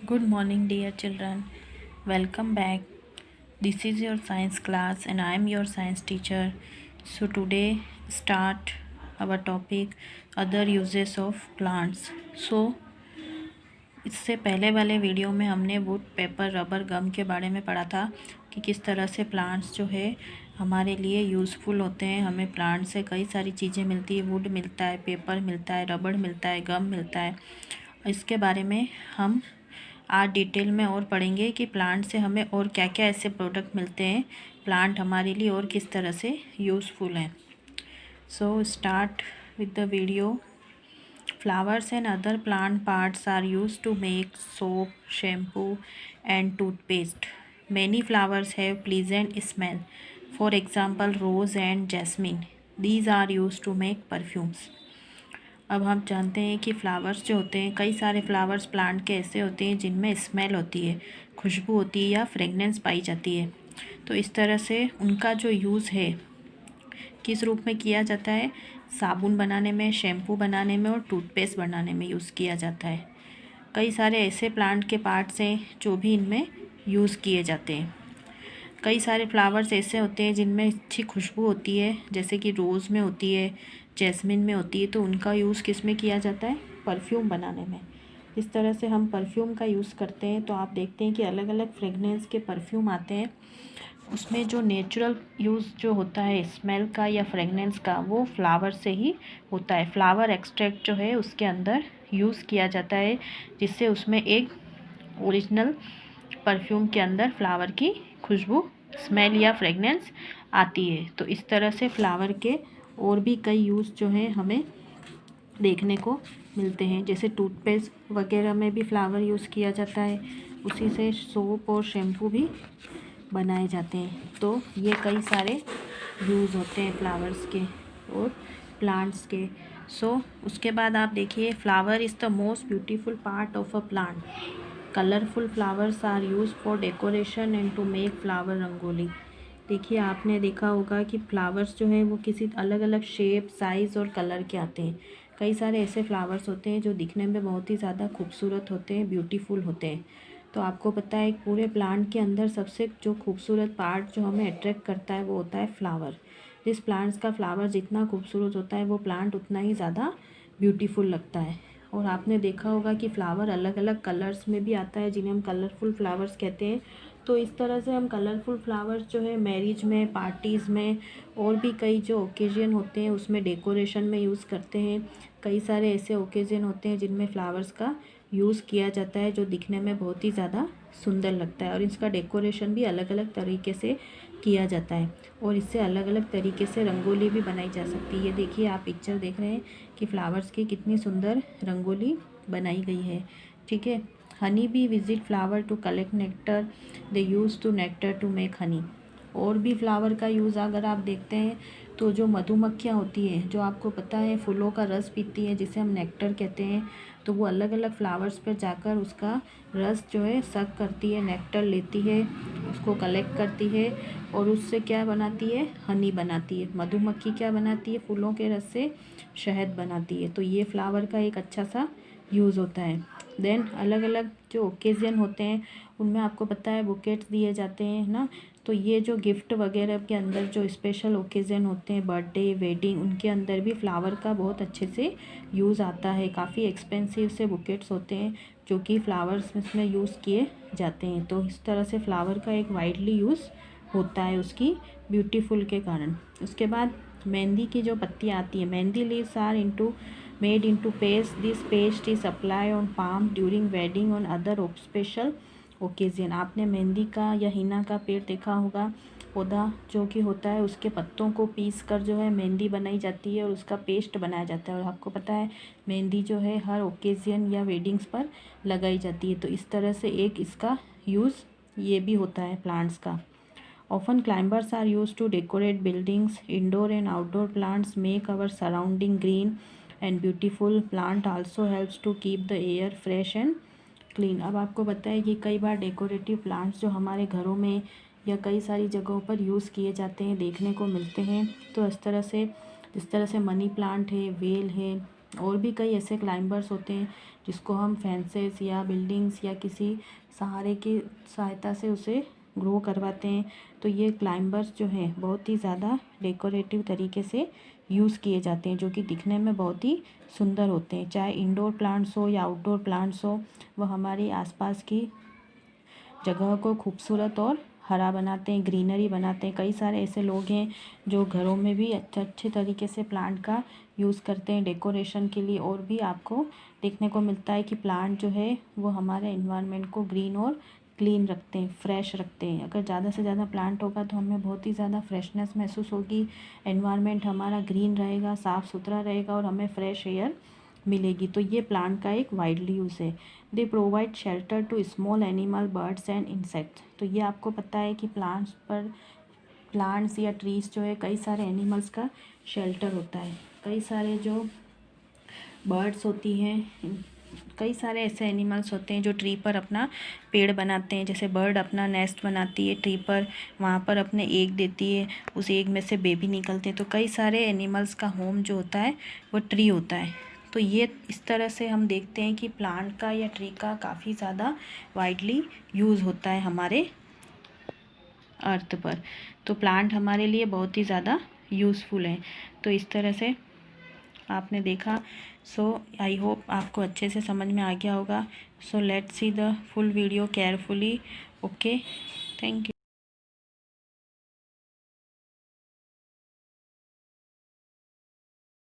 Good morning, dear children. Welcome back. This is your science class, and I am your science teacher. So, today, start our topic other uses of plants. So, इससे पहले वाले video में हमने would paper rubber गम के बारे में पढ़ा था कि किस तरह से प्लांट्स जो है हमारे लिए यूज़फुल होते हैं। हमें प्लांट से कई सारी चीज़ें मिलती है, वुड मिलता है, पेपर मिलता है, रबड़ मिलता है, गम मिलता है। इसके बारे में हम आज डिटेल में और पढ़ेंगे कि प्लांट से हमें और क्या क्या ऐसे प्रोडक्ट मिलते हैं, प्लांट हमारे लिए और किस तरह से यूज़फुल हैं। So start with the video. Flowers and other plant parts are used to make soap, shampoo, and toothpaste. Many flowers have pleasant smell. For example, rose and jasmine. These are used to make perfumes. अब हम जानते हैं कि flowers जो होते हैं, कई सारे फ्लावर्स प्लांट के ऐसे होते हैं जिनमें स्मेल होती है, खुशबू होती है या फ्रेगनेंस पाई जाती है। तो इस तरह से उनका जो यूज़ है किस रूप में किया जाता है, साबुन बनाने में, शैम्पू बनाने में और टूथपेस्ट बनाने में यूज़ किया जाता है। कई सारे ऐसे प्लांट के पार्ट्स हैं जो भी इनमें यूज़ किए जाते हैं। कई सारे फ्लावर्स ऐसे होते हैं जिनमें अच्छी खुशबू होती है, जैसे कि रोज़ में होती है, जैस्मिन में होती है। तो उनका यूज़ किस में किया जाता है, परफ्यूम बनाने में। इस तरह से हम परफ्यूम का यूज़ करते हैं। तो आप देखते हैं कि अलग अलग फ्रेगनेंस के परफ्यूम आते हैं, उसमें जो नेचुरल यूज़ जो होता है स्मेल का या फ्रेगनेंस का, वो फ्लावर से ही होता है। फ्लावर एक्सट्रैक्ट जो है उसके अंदर यूज़ किया जाता है, जिससे उसमें एक ओरिजिनल परफ्यूम के अंदर फ्लावर की खुशबू, स्मेल या फ्रेगनेंस आती है। तो इस तरह से फ्लावर के और भी कई यूज़ जो हैं हमें देखने को मिलते हैं। जैसे टूथपेस्ट वगैरह में भी फ्लावर यूज़ किया जाता है, उसी से सोप और शैम्पू भी बनाए जाते हैं। तो ये कई सारे यूज़ होते हैं फ्लावर्स के और प्लांट्स के। उसके बाद आप देखिए, flower is the most beautiful part of a plant. Colourful flowers are use for decoration and to make flower rangoli. देखिए, आपने देखा होगा कि फ्लावर्स जो हैं वो किसी अलग अलग शेप, साइज़ और कलर के आते हैं। कई सारे ऐसे फ्लावर्स होते हैं जो दिखने में बहुत ही ज़्यादा खूबसूरत होते हैं, ब्यूटीफुल होते हैं। तो आपको पता है, पूरे प्लांट के अंदर सबसे जो खूबसूरत पार्ट जो हमें अट्रैक्ट करता है वो होता है फ्लावर। जिस प्लांट्स का फ्लावर जितना खूबसूरत होता है, वो प्लांट उतना ही ज़्यादा ब्यूटीफुल लगता है। और आपने देखा होगा कि फ्लावर अलग अलग कलर्स में भी आता है, जिन्हें हम कलरफुल फ्लावर्स कहते हैं। तो इस तरह से हम कलरफुल फ्लावर्स जो है मैरिज में, पार्टीज़ में और भी कई जो ओकेजन होते हैं उसमें डेकोरेशन में यूज़ करते हैं। कई सारे ऐसे ओकेजन होते हैं जिनमें फ्लावर्स का यूज़ किया जाता है, जो दिखने में बहुत ही ज़्यादा सुंदर लगता है। और इसका डेकोरेशन भी अलग अलग तरीके से किया जाता है, और इससे अलग अलग तरीके से रंगोली भी बनाई जा सकती है। ये देखिए, आप पिक्चर देख रहे हैं कि फ्लावर्स की कितनी सुंदर रंगोली बनाई गई है। ठीक है। Honey bee visit flower to collect nectar, they use to nectar to make honey. और भी फ्लावर का यूज़ अगर आप देखते हैं तो जो मधुमक्खियाँ होती हैं, जो आपको पता है फूलों का रस पीती हैं, जिसे हम नेक्टर कहते हैं, तो वो अलग अलग फ्लावर्स पर जाकर उसका रस जो है सक करती है, नेक्टर लेती है, उसको कलेक्ट करती है और उससे क्या बनाती है, हनी बनाती है। मधुमक्खी क्या बनाती है, फूलों के रस से शहद बनाती है। तो ये फ्लावर का एक अच्छा सा यूज़ होता है। देन अलग अलग जो ओकेज़न होते हैं उनमें आपको पता है बुकेट्स दिए जाते हैं ना। तो ये जो गिफ्ट वगैरह के अंदर जो स्पेशल ओकेज़न होते हैं, बर्थडे, वेडिंग, उनके अंदर भी फ्लावर का बहुत अच्छे से यूज़ आता है। काफ़ी एक्सपेंसिव से बुकेट्स होते हैं जो कि फ्लावर्स में यूज़ किए जाते हैं। तो इस तरह से फ्लावर का एक वाइडली यूज़ होता है उसकी ब्यूटीफुल के कारण। उसके बाद मेहंदी की जो पत्तियाँ आती हैं, mehndi leaves are made into paste. This paste is apply on palm during wedding on other special occasion. आपने मेहंदी का या हिना का पेड़ देखा होगा, पौधा जो कि होता है, उसके पत्तों को पीस कर जो है मेहंदी बनाई जाती है और उसका पेस्ट बनाया जाता है। और आपको पता है मेहंदी जो है हर ओकेजन या वेडिंग्स पर लगाई जाती है। तो इस तरह से एक इसका यूज़ ये भी होता है प्लांट्स का। Often climbers are used to decorate buildings. Indoor and outdoor plants make our surrounding green and beautiful. Plant also helps to keep the air fresh and clean. अब आपको पता है कि कई बार डेकोरेटिव प्लांट्स जो हमारे घरों में या कई सारी जगहों पर यूज़ किए जाते हैं, देखने को मिलते हैं। तो इस तरह से जिस तरह से मनी प्लांट है, वेल है, और भी कई ऐसे क्लाइंबर्स होते हैं जिसको हम फेंसेस या बिल्डिंग्स या किसी सहारे की सहायता से उसे ग्रो करवाते हैं। तो ये क्लाइंबर्स जो हैं बहुत ही ज़्यादा डेकोरेटिव तरीके से यूज़ किए जाते हैं, जो कि दिखने में बहुत ही सुंदर होते हैं। चाहे इंडोर प्लांट्स हो या आउटडोर प्लांट्स हो, वो हमारी आसपास की जगह को खूबसूरत और हरा बनाते हैं, ग्रीनरी बनाते हैं। कई सारे ऐसे लोग हैं जो घरों में भी अच्छे तरीके से प्लांट का यूज़ करते हैं डेकोरेशन के लिए। और भी आपको देखने को मिलता है कि प्लांट जो है वो हमारे एनवायरनमेंट को ग्रीन और क्लीन रखते हैं, फ्रेश रखते हैं। अगर ज़्यादा से ज़्यादा प्लांट होगा तो हमें बहुत ही ज़्यादा फ्रेशनेस महसूस होगी, एनवायरनमेंट हमारा ग्रीन रहेगा, साफ़ सुथरा रहेगा और हमें फ्रेश एयर मिलेगी। तो ये प्लांट का एक वाइडली यूज़ है। They provide shelter to small animal, birds and insects. तो ये आपको पता है कि प्लांट्स या ट्रीज़ जो है कई सारे एनिमल्स का शेल्टर होता है। कई सारे जो बर्ड्स होती हैं, कई सारे ऐसे एनिमल्स होते हैं जो ट्री पर अपना पेड़ बनाते हैं। जैसे बर्ड अपना नेस्ट बनाती है ट्री पर, वहाँ पर अपने एग देती है, उस एग में से बेबी निकलते हैं। तो कई सारे एनिमल्स का होम जो होता है वो ट्री होता है। तो ये इस तरह से हम देखते हैं कि प्लांट का या ट्री का काफ़ी ज़्यादा वाइडली यूज़ होता है हमारे अर्थ पर। तो प्लांट हमारे लिए बहुत ही ज़्यादा यूज़फुल है। तो इस तरह से आपने देखा। सो आई होप आपको अच्छे से समझ में आ गया होगा। So let's see the full video carefully. Okay, thank you.